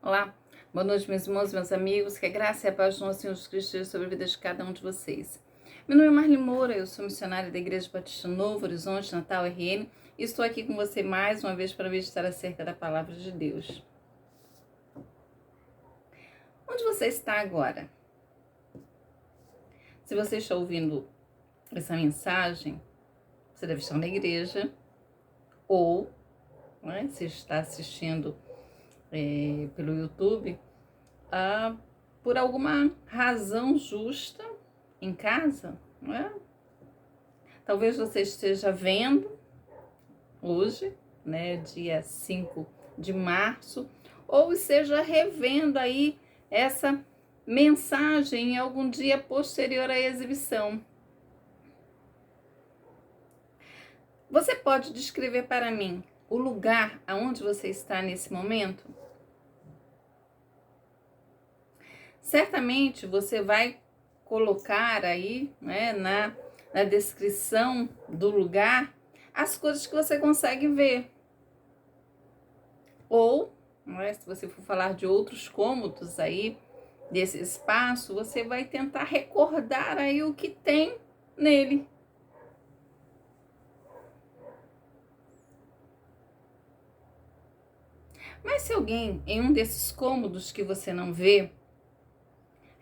Olá, boa noite, meus irmãos, meus amigos, que a graça e a paz do nosso Senhor Jesus Cristo esteja sobre a vida de cada um de vocês. Meu nome é Marli Moura, eu sou missionária da Igreja Batista Novo Horizonte, Natal, RN, e estou aqui com você mais uma vez para meditar acerca da Palavra de Deus. Onde você está agora? Se você está ouvindo essa mensagem, você deve estar na igreja, ou se está assistindo pelo YouTube, por alguma razão justa em casa, não é? Talvez você esteja vendo hoje, né, dia 5 de março, ou esteja revendo aí essa mensagem em algum dia posterior à exibição. Você pode descrever para mim o lugar aonde você está nesse momento? Certamente você vai colocar aí, né, na descrição do lugar as coisas que você consegue ver. Ou, se você for falar de outros cômodos aí desse espaço, você vai tentar recordar aí o que tem nele. Mas se alguém em um desses cômodos que você não vê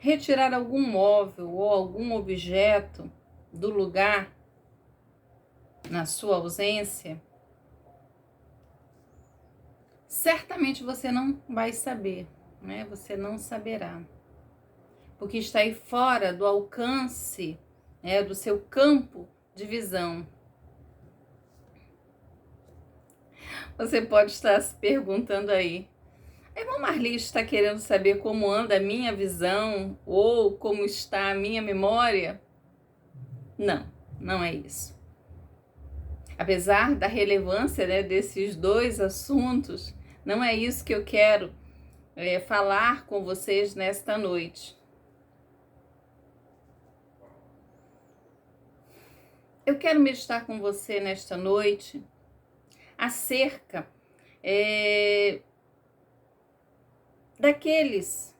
retirar algum móvel ou algum objeto do lugar na sua ausência, certamente você não vai saber, né? Você não saberá, porque está aí fora do alcance, né, do seu campo de visão. Você pode estar se perguntando aí, a irmã Marli está querendo saber como anda a minha visão ou como está a minha memória? Não, não é isso. Apesar da relevância, né, desses dois assuntos, não é isso que eu quero falar com vocês nesta noite. Eu quero meditar com você nesta noite acerca daqueles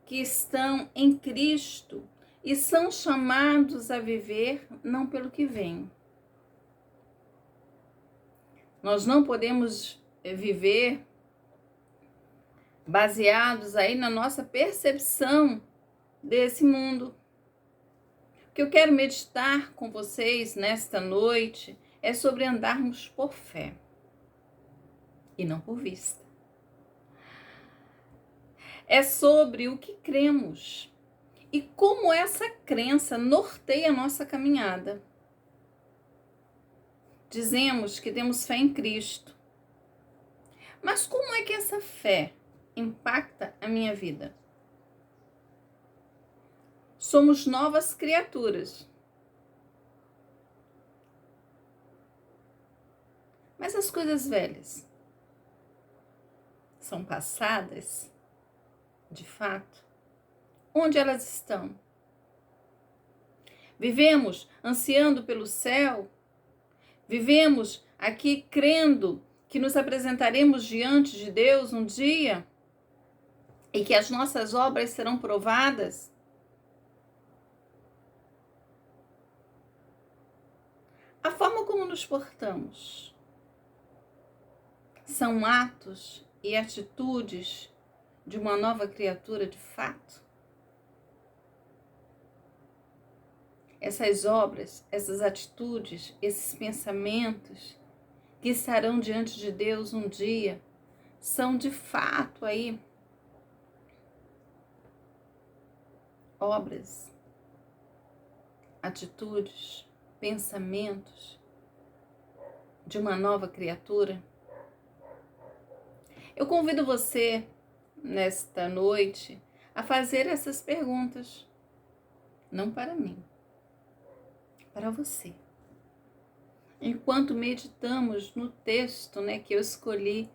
que estão em Cristo e são chamados a viver não pelo que vem. Nós não podemos viver baseados aí na nossa percepção desse mundo. O que eu quero meditar com vocês nesta noite é sobre andarmos por fé e não por vista. É sobre o que cremos e como essa crença norteia a nossa caminhada. Dizemos que temos fé em Cristo, mas como é que essa fé impacta a minha vida? Somos novas criaturas. Mas as coisas velhas são passadas, de fato? Onde elas estão? Vivemos ansiando pelo céu? Vivemos aqui crendo que nos apresentaremos diante de Deus um dia e que as nossas obras serão provadas? A forma como nos portamos são atos e atitudes de uma nova criatura de fato? Essas obras, essas atitudes, esses pensamentos que estarão diante de Deus um dia, são de fato aí obras, atitudes, pensamentos de uma nova criatura? Eu convido você, nesta noite, a fazer essas perguntas, não para mim, para você. Enquanto meditamos no texto, né, que eu escolhi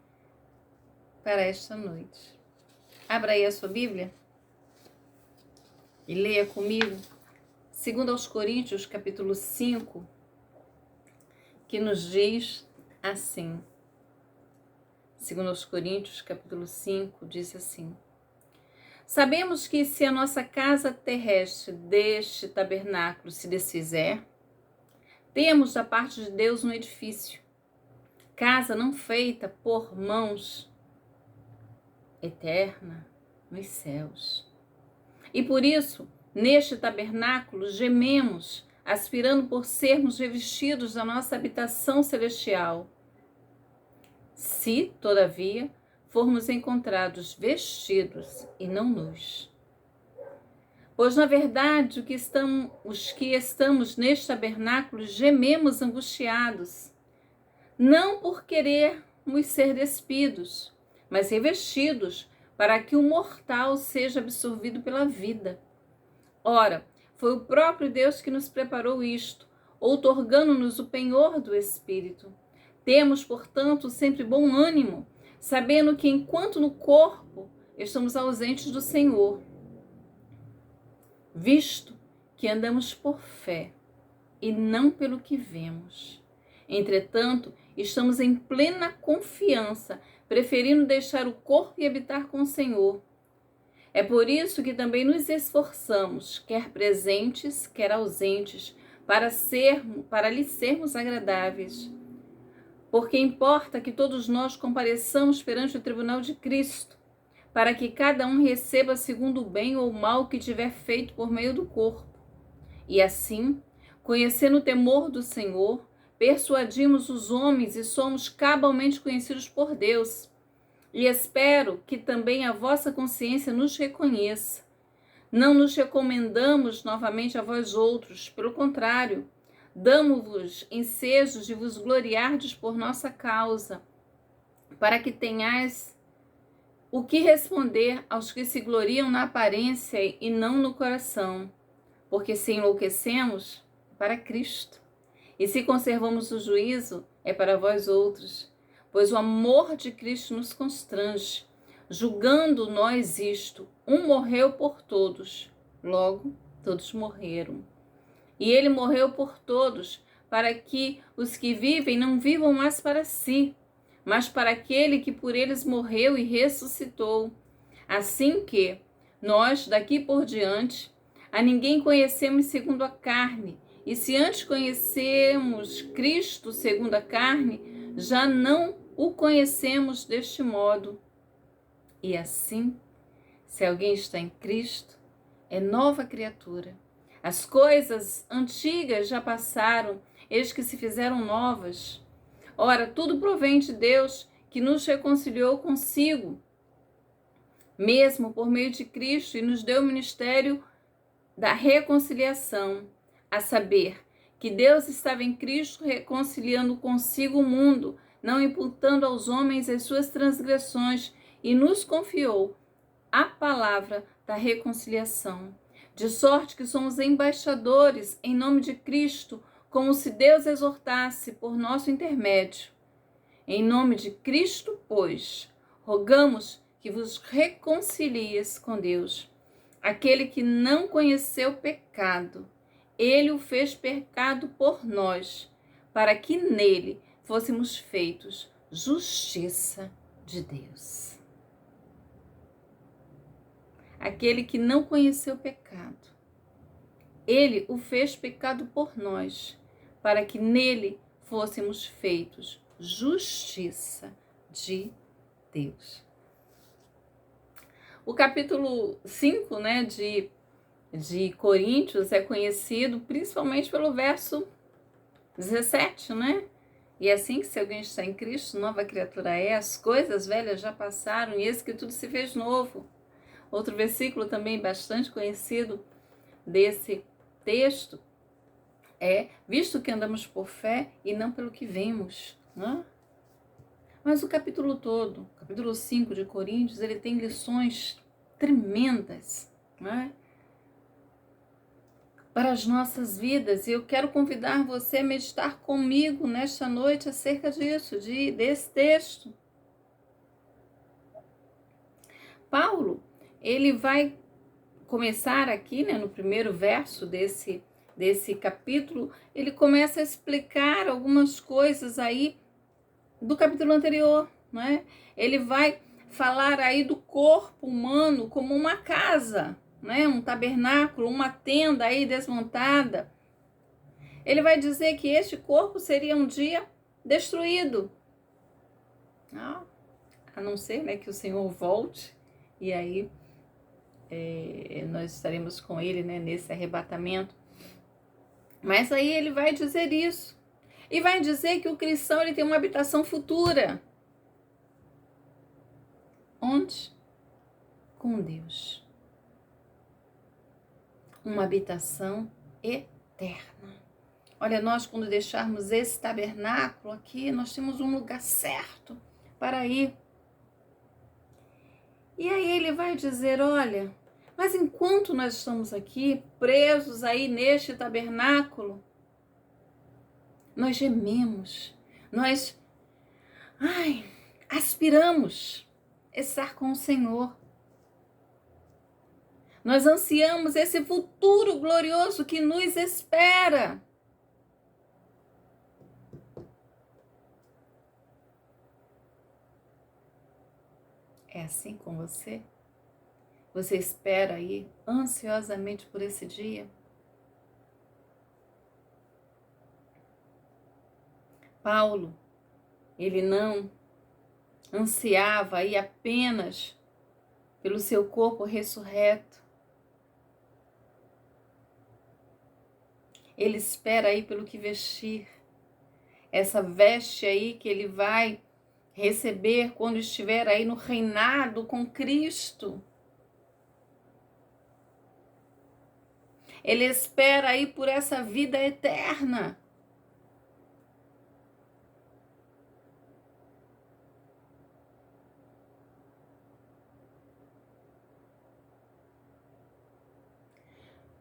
para esta noite. Abra aí a sua Bíblia e leia comigo 2 Coríntios, capítulo 5, que nos diz assim: 2 Coríntios, capítulo 5, diz assim: sabemos que se a nossa casa terrestre deste tabernáculo se desfizer, temos da parte de Deus um edifício, casa não feita por mãos, eterna nos céus. E por isso, neste tabernáculo, gememos, aspirando por sermos revestidos da nossa habitação celestial. Se, todavia, formos encontrados vestidos e não nus. Pois, na verdade, os que estamos neste tabernáculo gememos angustiados, não por querermos ser despidos, mas revestidos, para que o mortal seja absorvido pela vida. Ora, foi o próprio Deus que nos preparou isto, outorgando-nos o penhor do Espírito. Temos, portanto, sempre bom ânimo, sabendo que enquanto no corpo estamos ausentes do Senhor, visto que andamos por fé e não pelo que vemos. Entretanto, estamos em plena confiança, preferindo deixar o corpo e habitar com o Senhor. É por isso que também nos esforçamos, quer presentes, quer ausentes, para lhe sermos agradáveis. Porque importa que todos nós compareçamos perante o tribunal de Cristo, para que cada um receba segundo o bem ou o mal que tiver feito por meio do corpo. E assim, conhecendo o temor do Senhor, persuadimos os homens e somos cabalmente conhecidos por Deus. E espero que também a vossa consciência nos reconheça. Não nos recomendamos novamente a vós outros, pelo contrário, damo-vos ensejos de vos gloriardes por nossa causa, para que tenhais o que responder aos que se gloriam na aparência e não no coração. Porque se enlouquecemos, é para Cristo. E se conservamos o juízo, é para vós outros. Pois o amor de Cristo nos constrange. Julgando nós isto, um morreu por todos, logo todos morreram. E ele morreu por todos, para que os que vivem não vivam mais para si, mas para aquele que por eles morreu e ressuscitou. Assim que nós, daqui por diante, a ninguém conhecemos segundo a carne, e se antes conhecemos Cristo segundo a carne, já não o conhecemos deste modo. E assim, se alguém está em Cristo, é nova criatura. As coisas antigas já passaram, eis que se fizeram novas. Ora, tudo provém de Deus, que nos reconciliou consigo, mesmo por meio de Cristo, e nos deu o ministério da reconciliação, a saber, que Deus estava em Cristo reconciliando consigo o mundo, não imputando aos homens as suas transgressões, e nos confiou a palavra da reconciliação. De sorte que somos embaixadores em nome de Cristo, como se Deus exortasse por nosso intermédio. Em nome de Cristo, pois, rogamos que vos reconcilies com Deus. Aquele que não conheceu pecado, ele o fez pecado por nós, para que nele fôssemos feitos justiça de Deus. Aquele que não conheceu pecado, ele o fez pecado por nós, para que nele fôssemos feitos justiça de Deus. O capítulo 5, de Coríntios é conhecido principalmente pelo verso 17, E assim que se alguém está em Cristo, nova criatura é, as coisas velhas já passaram e eis que tudo se fez novo. Outro versículo também bastante conhecido desse texto é: visto que andamos por fé e não pelo que vemos. Mas o capítulo todo, capítulo 5 de Coríntios, ele tem lições tremendas, para as nossas vidas. E eu quero convidar você a meditar comigo nesta noite acerca disso, desse texto. Paulo, ele vai começar aqui, no primeiro verso desse capítulo, ele começa a explicar algumas coisas aí do capítulo anterior, não é? Ele vai falar aí do corpo humano como uma casa, né? Um tabernáculo, uma tenda aí desmontada. Ele vai dizer que este corpo seria um dia destruído. A não ser, né, que o Senhor volte e aí nós estaremos com ele, né, nesse arrebatamento. Mas aí ele vai dizer isso. E vai dizer que o cristão ele tem uma habitação futura. Onde? Com Deus. Uma habitação eterna. Olha, nós quando deixarmos esse tabernáculo aqui, nós temos um lugar certo para ir. E aí ele vai dizer, olha, mas enquanto nós estamos aqui, presos aí neste tabernáculo, nós gememos, nós aspiramos estar com o Senhor. Nós ansiamos esse futuro glorioso que nos espera. É assim com você? Você espera aí ansiosamente por esse dia? Paulo, ele não ansiava aí apenas pelo seu corpo ressurreto. Ele espera aí pelo que vestir. Essa veste aí que ele vai receber quando estiver aí no reinado com Cristo. Ele espera aí por essa vida eterna.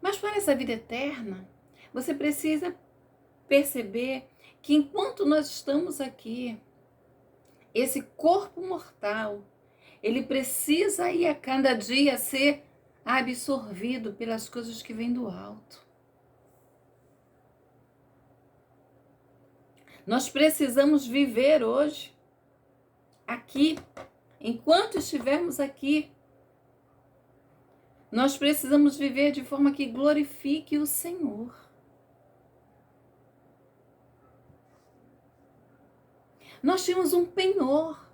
Mas para essa vida eterna, você precisa perceber que enquanto nós estamos aqui, esse corpo mortal, ele precisa aí a cada dia ser absorvido pelas coisas que vêm do alto. Nós precisamos viver hoje, aqui, enquanto estivermos aqui, nós precisamos viver de forma que glorifique o Senhor. Nós temos um penhor.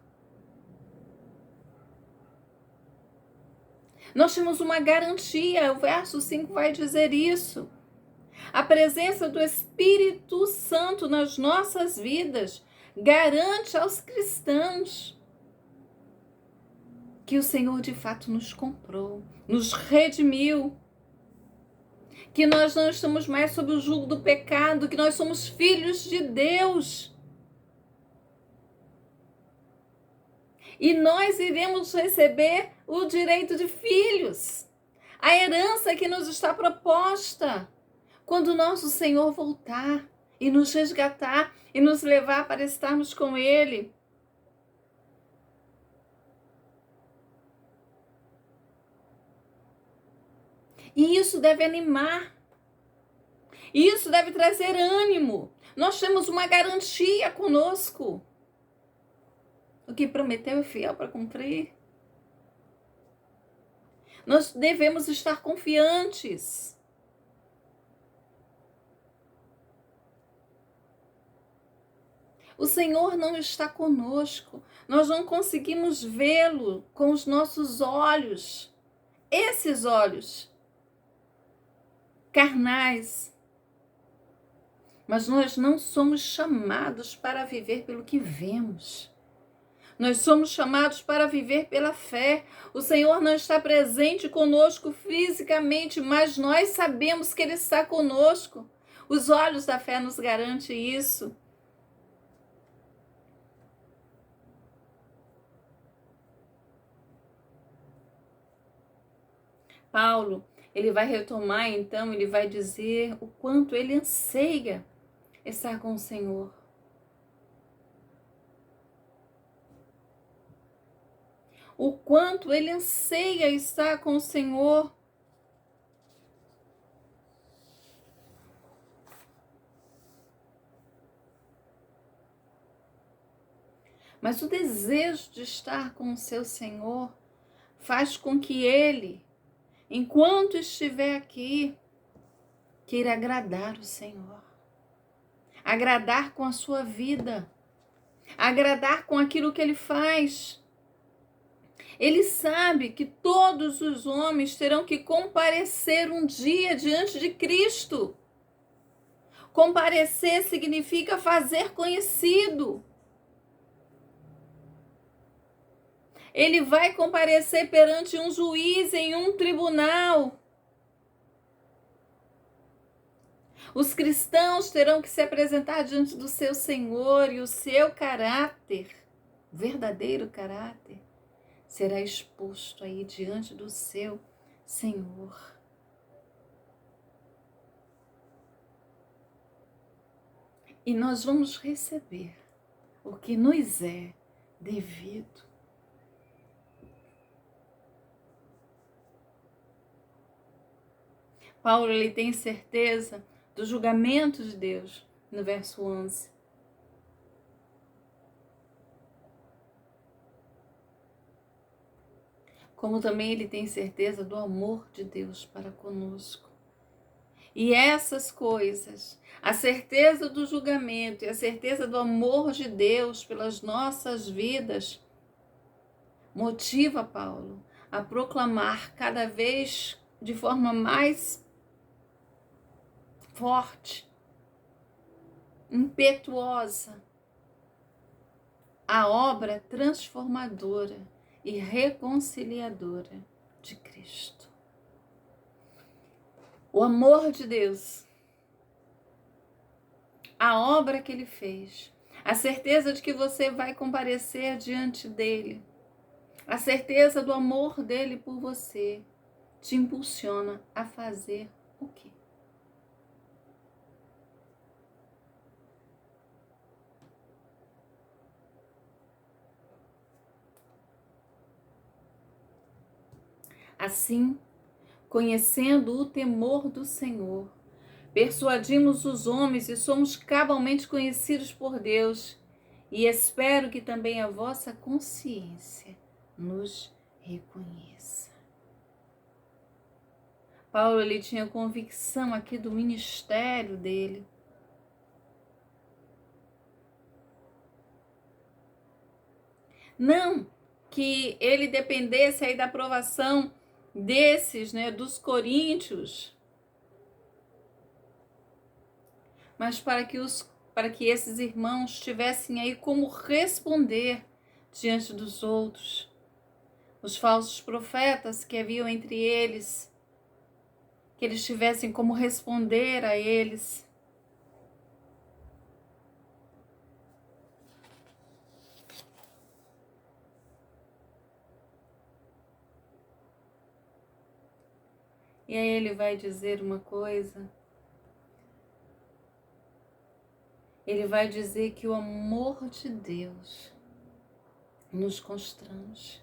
Nós temos uma garantia, o verso 5 vai dizer isso. A presença do Espírito Santo nas nossas vidas garante aos cristãos que o Senhor de fato nos comprou, nos redimiu, que nós não estamos mais sob o jugo do pecado, que nós somos filhos de Deus. E nós iremos receber o direito de filhos, a herança que nos está proposta quando o nosso Senhor voltar e nos resgatar e nos levar para estarmos com Ele. E isso deve animar, isso deve trazer ânimo. Nós temos uma garantia conosco. O que prometeu é fiel para cumprir. Nós devemos estar confiantes. O Senhor não está conosco. Nós não conseguimos vê-lo com os nossos olhos. Esses olhos carnais. Mas nós não somos chamados para viver pelo que vemos. Nós somos chamados para viver pela fé. O Senhor não está presente conosco fisicamente, mas nós sabemos que Ele está conosco. Os olhos da fé nos garantem isso. Paulo, ele vai retomar então, ele vai dizer o quanto ele anseia estar com o Senhor. O quanto ele anseia estar com o Senhor. Mas o desejo de estar com o seu Senhor faz com que ele, enquanto estiver aqui, queira agradar o Senhor. Agradar com a sua vida. Agradar com aquilo que ele faz. Ele sabe que todos os homens terão que comparecer um dia diante de Cristo. Comparecer significa fazer conhecido. Ele vai comparecer perante um juiz em um tribunal. Os cristãos terão que se apresentar diante do seu Senhor e o seu caráter, verdadeiro caráter, será exposto aí diante do seu Senhor. E nós vamos receber o que nos é devido. Paulo, ele tem certeza do julgamento de Deus, no verso 11. Como também ele tem certeza do amor de Deus para conosco. E essas coisas, a certeza do julgamento e a certeza do amor de Deus pelas nossas vidas, motiva Paulo a proclamar cada vez de forma mais forte, impetuosa, a obra transformadora e reconciliadora de Cristo. O amor de Deus, a obra que ele fez, a certeza de que você vai comparecer diante dele, a certeza do amor dele por você, te impulsiona a fazer o quê? Assim, conhecendo o temor do Senhor, persuadimos os homens e somos cabalmente conhecidos por Deus, e espero que também a vossa consciência nos reconheça. Paulo, ele tinha convicção aqui do ministério dele. Não que ele dependesse aí da aprovação desses, dos coríntios, mas para que esses irmãos tivessem aí como responder diante dos outros. Os falsos profetas que haviam entre eles, que eles tivessem como responder a eles. E aí ele vai dizer uma coisa. Ele vai dizer que o amor de Deus nos constrange.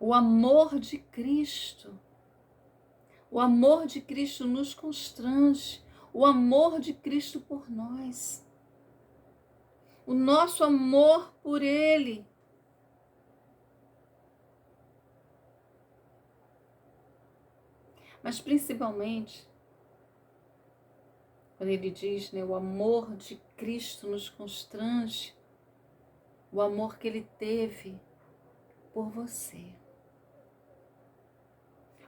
O amor de Cristo nos constrange. O amor de Cristo por nós. O nosso amor por Ele. Mas principalmente, quando ele diz, o amor de Cristo nos constrange, o amor que ele teve por você.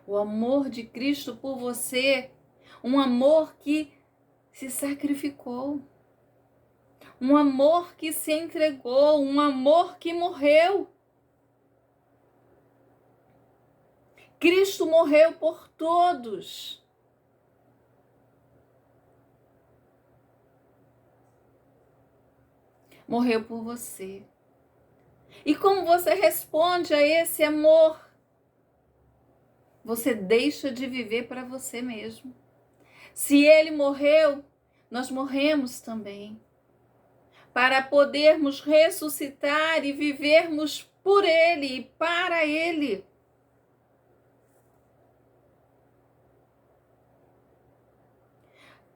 O amor de Cristo por você, um amor que se sacrificou, um amor que se entregou, um amor que morreu. Cristo morreu por todos. Morreu por você. E como você responde a esse amor? Você deixa de viver para você mesmo. Se ele morreu, nós morremos também. Para podermos ressuscitar e vivermos por ele e para ele.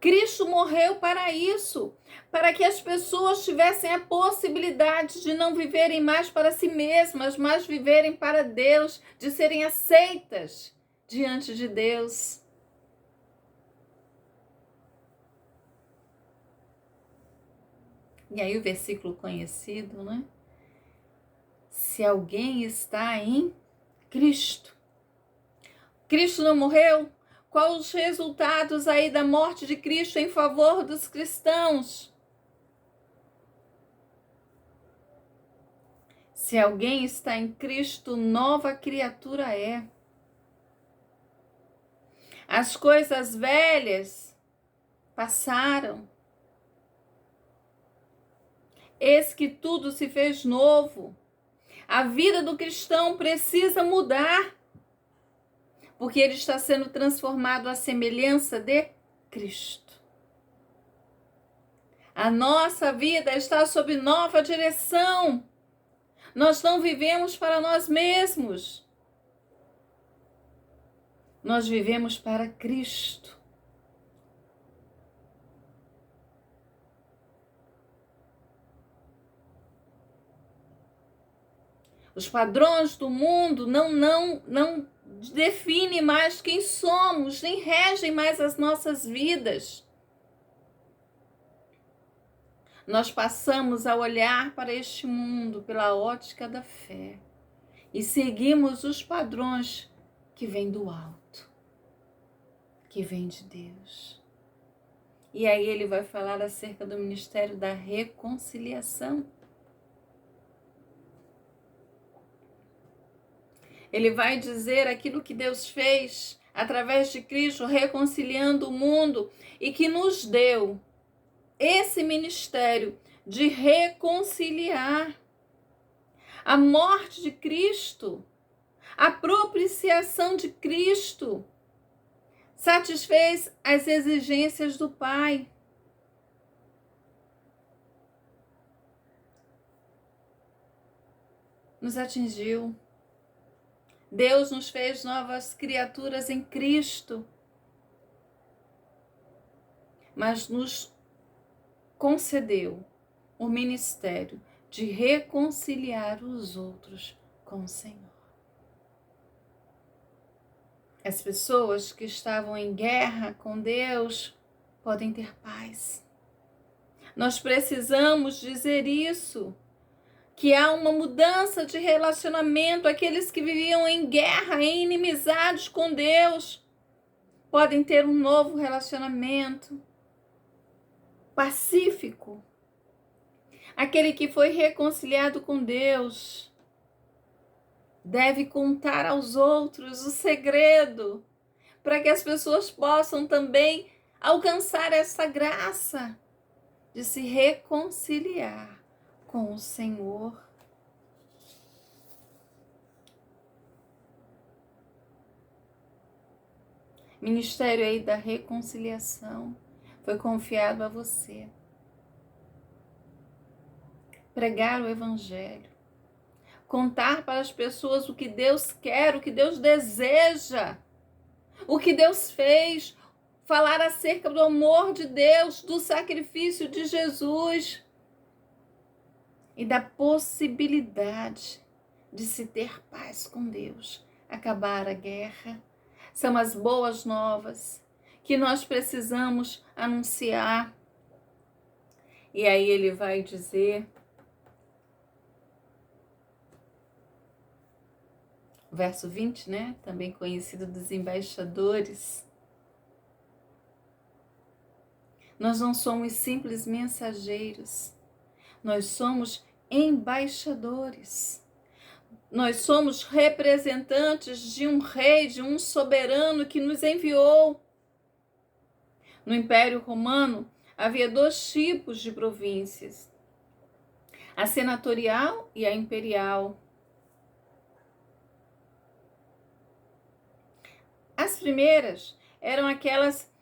Cristo morreu para isso, para que as pessoas tivessem a possibilidade de não viverem mais para si mesmas, mas viverem para Deus, de serem aceitas diante de Deus. E aí o versículo conhecido, né? Se alguém está em Cristo. Cristo não morreu? Quais os resultados aí da morte de Cristo em favor dos cristãos? Se alguém está em Cristo, nova criatura é. As coisas velhas passaram. Eis que tudo se fez novo. A vida do cristão precisa mudar, porque ele está sendo transformado à semelhança de Cristo. A nossa vida está sob nova direção. Nós não vivemos para nós mesmos. Nós vivemos para Cristo. Os padrões do mundo não definem mais quem somos, nem regem mais as nossas vidas. Nós passamos a olhar para este mundo pela ótica da fé e seguimos os padrões que vêm do alto, que vêm de Deus. E aí ele vai falar acerca do ministério da reconciliação. Ele vai dizer aquilo que Deus fez através de Cristo, reconciliando o mundo, e que nos deu esse ministério de reconciliar. A morte de Cristo, a propiciação de Cristo, satisfez as exigências do Pai. Nos atingiu. Deus nos fez novas criaturas em Cristo, mas nos concedeu o ministério de reconciliar os outros com o Senhor. As pessoas que estavam em guerra com Deus podem ter paz. Nós precisamos dizer isso, que há uma mudança de relacionamento. Aqueles que viviam em guerra, em inimizades com Deus, podem ter um novo relacionamento pacífico. Aquele que foi reconciliado com Deus deve contar aos outros o segredo, para que as pessoas possam também alcançar essa graça de se reconciliar com o Senhor. Ministério aí da reconciliação foi confiado a você. Pregar o Evangelho, contar para as pessoas o que Deus quer, o que Deus deseja, o que Deus fez, falar acerca do amor de Deus, do sacrifício de Jesus e da possibilidade de se ter paz com Deus, acabar a guerra. São as boas novas que nós precisamos anunciar. E aí ele vai dizer, verso 20, né? Também conhecido dos embaixadores. Nós não somos simples mensageiros, nós somos embaixadores. Nós somos representantes de um rei, de um soberano que nos enviou. No Império Romano, havia 2 tipos de províncias: a senatorial e a imperial. As primeiras eram aquelas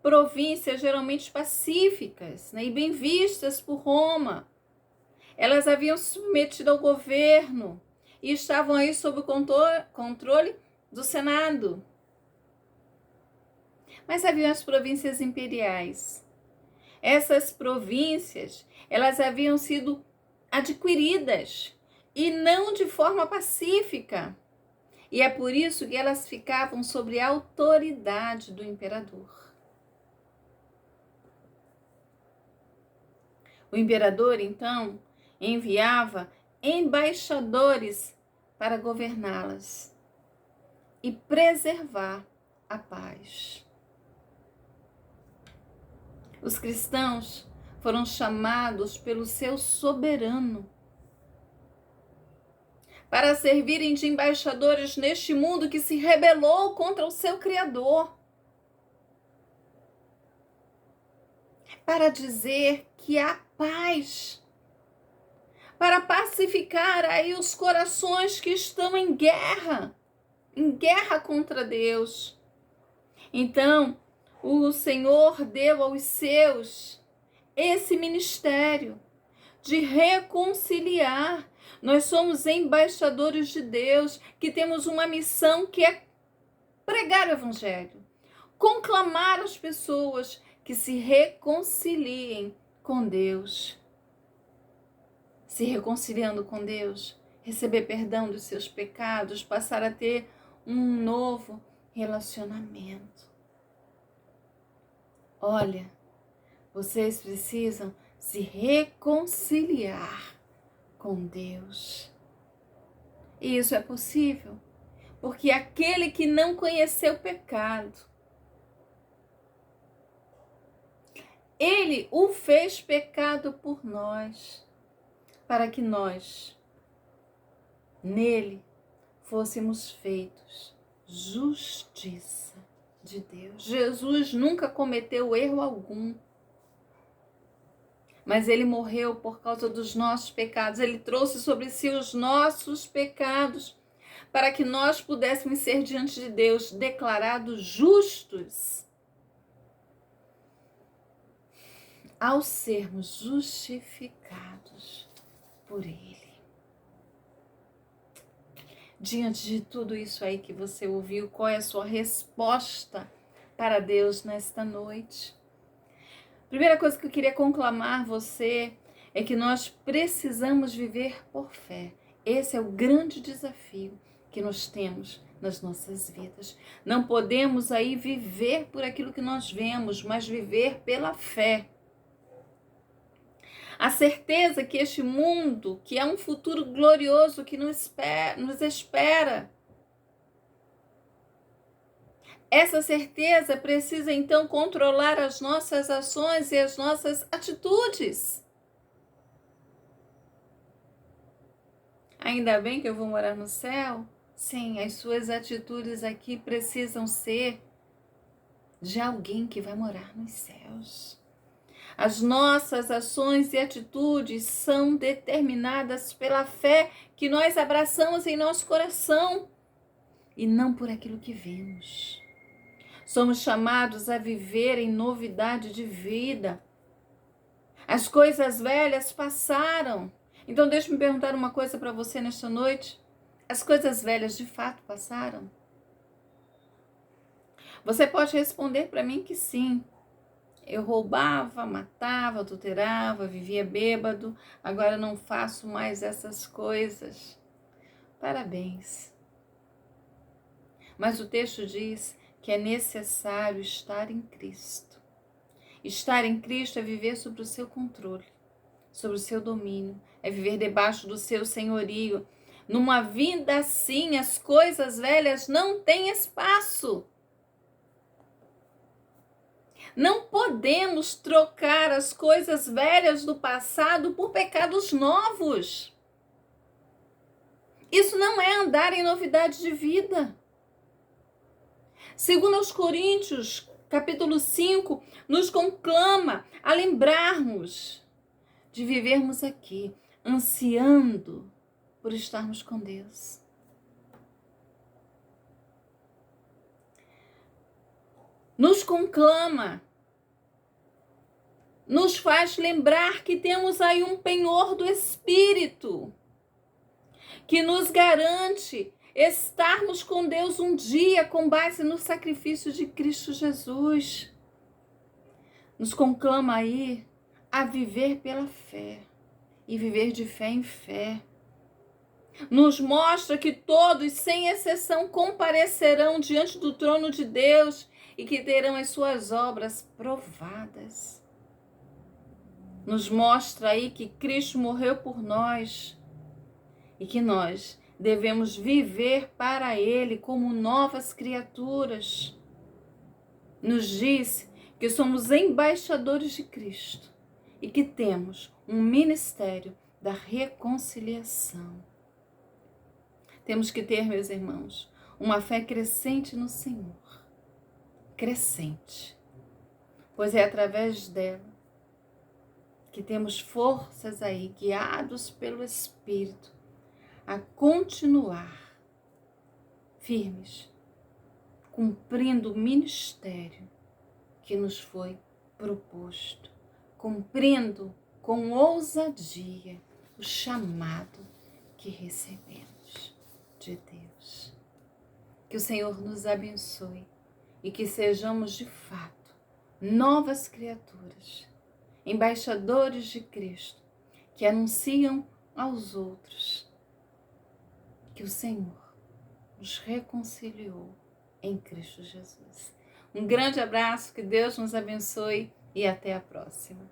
províncias geralmente pacíficas, né, e bem vistas por Roma. Elas haviam se submetido ao governo e estavam aí sob o controle do Senado. Mas haviam as províncias imperiais. Essas províncias, elas haviam sido adquiridas e não de forma pacífica. E é por isso que elas ficavam sob a autoridade do imperador. O imperador, então, enviava embaixadores para governá-las e preservar a paz. Os cristãos foram chamados pelo seu soberano para servirem de embaixadores neste mundo que se rebelou contra o seu Criador, para dizer que há paz, para pacificar aí os corações que estão em guerra contra Deus. Então, o Senhor deu aos seus esse ministério de reconciliar. Nós somos embaixadores de Deus, que temos uma missão que é pregar o Evangelho, conclamar as pessoas que se reconciliem com Deus. Se reconciliando com Deus, receber perdão dos seus pecados, passar a ter um novo relacionamento. Olha, vocês precisam se reconciliar com Deus. E isso é possível, porque aquele que não conheceu o pecado, ele o fez pecado por nós, para que nós, nele, fôssemos feitos justiça de Deus. Jesus nunca cometeu erro algum, mas ele morreu por causa dos nossos pecados. Ele trouxe sobre si os nossos pecados para que nós pudéssemos ser diante de Deus declarados justos. Ao sermos justificados por Ele. Diante de tudo isso aí que você ouviu, qual é a sua resposta para Deus nesta noite? Primeira coisa que eu queria conclamar você é que nós precisamos viver por fé. Esse é o grande desafio que nós temos nas nossas vidas. Não podemos aí viver por aquilo que nós vemos, mas viver pela fé. A certeza que este mundo, que é um futuro glorioso que nos espera. Essa certeza precisa então controlar as nossas ações e as nossas atitudes. Ainda bem que eu vou morar no céu? Sim, as suas atitudes aqui precisam ser de alguém que vai morar nos céus. As nossas ações e atitudes são determinadas pela fé que nós abraçamos em nosso coração e não por aquilo que vemos. Somos chamados a viver em novidade de vida. As coisas velhas passaram. Então deixa-me perguntar uma coisa para você nesta noite. As coisas velhas de fato passaram? Você pode responder para mim que sim. Eu roubava, matava, adulterava, vivia bêbado. Agora não faço mais essas coisas. Parabéns. Mas o texto diz que é necessário estar em Cristo. Estar em Cristo é viver sob o seu controle, sobre o seu domínio, é viver debaixo do seu senhorio. Numa vida assim, as coisas velhas não têm espaço. Não podemos trocar as coisas velhas do passado por pecados novos. Isso não é andar em novidade de vida. Segundo aos Coríntios, capítulo 5, nos conclama a lembrarmos de vivermos aqui, ansiando por estarmos com Deus. Nos conclama, nos faz lembrar que temos aí um penhor do Espírito, que nos garante estarmos com Deus um dia com base no sacrifício de Cristo Jesus. Nos conclama aí a viver pela fé e viver de fé em fé. Nos mostra que todos, sem exceção, comparecerão diante do trono de Deus e que terão as suas obras provadas. Nos mostra aí que Cristo morreu por nós e que nós devemos viver para Ele como novas criaturas. Nos diz que somos embaixadores de Cristo e que temos um ministério da reconciliação. Temos que ter, meus irmãos, uma fé crescente no Senhor. Crescente. Pois é através dela que temos forças aí, guiados pelo Espírito, a continuar firmes, cumprindo o ministério que nos foi proposto, cumprindo com ousadia o chamado que recebemos de Deus. Que o Senhor nos abençoe e que sejamos de fato novas criaturas, embaixadores de Cristo, que anunciam aos outros que o Senhor nos reconciliou em Cristo Jesus. Um grande abraço, que Deus nos abençoe e até a próxima.